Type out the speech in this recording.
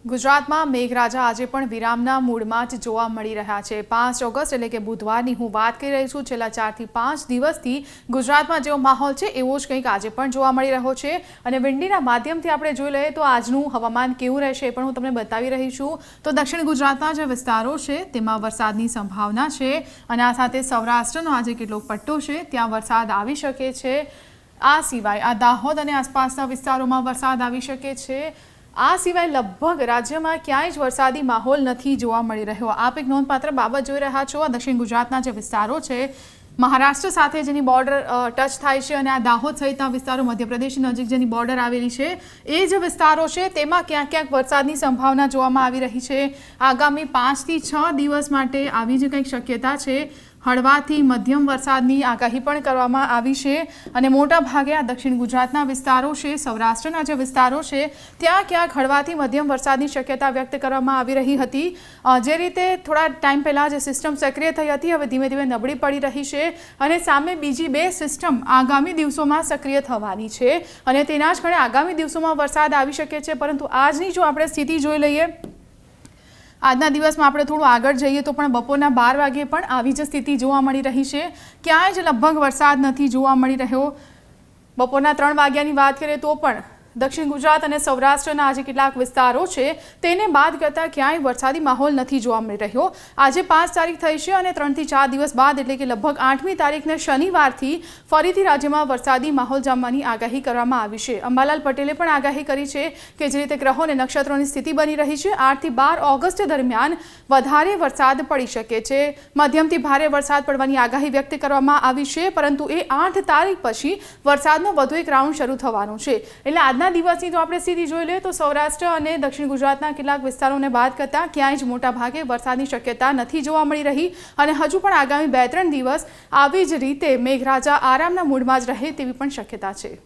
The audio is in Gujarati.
ગુજરાતમાં મેઘરાજા આજે પણ વિરામના મૂડમાં જ જોવા મળી રહ્યા છે। 5 ઓગસ્ટ એટલે કે બુધવારની હું વાત કરી રહી છું। છેલ્લા 4 થી 5 દિવસથી ગુજરાતમાં જેવો માહોલ છે એવો જ કંઈક આજે પણ જોવા મળી રહ્યો છે અને વિંડીના માધ્યમથી આપણે જોઈ લઈએ તો આજનું હવામાન કેવું રહેશે એ પણ હું તમને બતાવી રહી છું। તો દક્ષિણ ગુજરાતના જે વિસ્તારો છે તેમાં વરસાદની સંભાવના છે અને આ સાથે સૌરાષ્ટ્રનો આજે કેટલો પટ્ટો છે ત્યાં વરસાદ આવી શકે છે। આ સિવાય આ દાહોદ અને આસપાસના વિસ્તારોમાં વરસાદ આવી શકે છે। આ સિવાય લગભગ રાજ્યમાં ક્યાંય જ વરસાદી માહોલ નથી જોવા મળી રહ્યો। આપ એક નોંધપાત્ર બાબત જોઈ રહ્યા છો। દક્ષિણ ગુજરાતના જે વિસ્તારો છે મહારાષ્ટ્ર સાથે જેની બોર્ડર ટચ થાય છે અને આ દાહોદ સહિતના વિસ્તારો મધ્યપ્રદેશની નજીક જેની બોર્ડર આવેલી છે એ જે વિસ્તારો છે તેમાં ક્યાંક ક્યાંક વરસાદની સંભાવના જોવામાં આવી રહી છે। આગામી 5 થી 6 દિવસ માટે આવી જ કંઈક શક્યતા છે। હળવાથી મધ્યમ વરસાદની આગાહી પણ કરવામાં આવી છે અને મોટા ભાગે આ દક્ષિણ ગુજરાતના વિસ્તારો છે સૌરાષ્ટ્રના જે વિસ્તારો છે ત્યાં ક્યાંક હળવાથી મધ્યમ વરસાદની શક્યતા વ્યક્ત કરવામાં આવી રહી હતી। જે રીતે થોડા ટાઈમ પહેલાં જે સિસ્ટમ સક્રિય થઈ હતી હવે ધીમે ધીમે નબળી પડી રહી છે અને સામે બીજી 2 સિસ્ટમ આગામી દિવસોમાં સક્રિય થવાની છે અને તેના જ કારણે આગામી દિવસોમાં વરસાદ આવી શકે છે। પરંતુ આજની જો આપણે સ્થિતિ જોઈ લઈએ આજના દિવસમાં આપણે થોડું આગળ જઈએ તો પણ બપોરના 12 વાગ્યે પણ આવી જ સ્થિતિ જોવા મળી રહી છે। ક્યાંય જ લગભગ વરસાદ નથી જોવા મળી રહ્યો। બપોરના 3 વાગ્યાની વાત કરીએ તો પણ દક્ષિણ ગુજરાત અને સૌરાષ્ટ્રના આજે કેટલાક વિસ્તારો છે તેને બાદ કરતાં ક્યાંય વરસાદી માહોલ નથી જોવા મળી રહ્યો। આજે 5 તારીખ થઈ છે અને 3 થી 4 દિવસ બાદ એટલે કે લગભગ 8મી તારીખને શનિવારથી ફરીથી રાજ્યમાં વરસાદી માહોલ જામવાની આગાહી કરવામાં આવી છે। અંબાલાલ પટેલે પણ આગાહી કરી છે કે જે રીતે ગ્રહો અને નક્ષત્રોની સ્થિતિ બની રહી છે 8 થી 12 ઓગસ્ટ દરમિયાન વધારે વરસાદ પડી શકે છે। મધ્યમથી ભારે વરસાદ પડવાની આગાહી વ્યક્ત કરવામાં આવી છે પરંતુ એ 8 તારીખ પછી વરસાદનો વધુ એક રાઉન્ડ શરૂ થવાનો છે। એટલે આજના દિવસની જો આપણે સ્થિતિ જોઈ લઈએ તો સૌરાષ્ટ્ર અને દક્ષિણ ગુજરાતના કેટલાક વિસ્તારોને બાદ કરતાં ક્યાંય જ મોટા ભાગે વરસાદની શક્યતા નથી જોવા મળી રહી અને હજુ પણ આગામી 2-3 દિવસ આવી જ રીતે મેઘરાજા આરામના મૂડમાં જ રહે તેવી પણ શક્યતા છે।